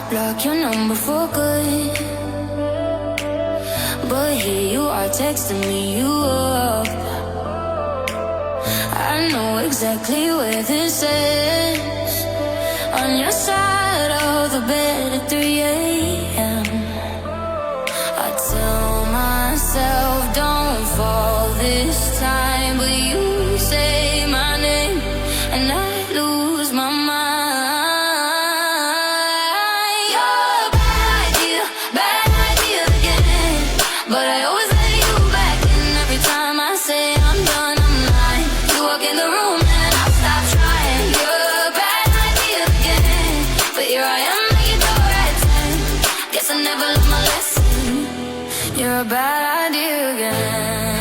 block your number for good, but here you are texting me you up. I know exactly where this is, on your side of the bed at 3 a.m. I tell myself don't fall this time, but you say my name and I lose my mind. You're a bad idea again, but I always let you back in. Every time I say I'm done, I'm lying. You walk in the room and I stop trying. You're a bad idea again, but here I am at your door at 10. Guess I never learned my lesson. You're a bad idea again.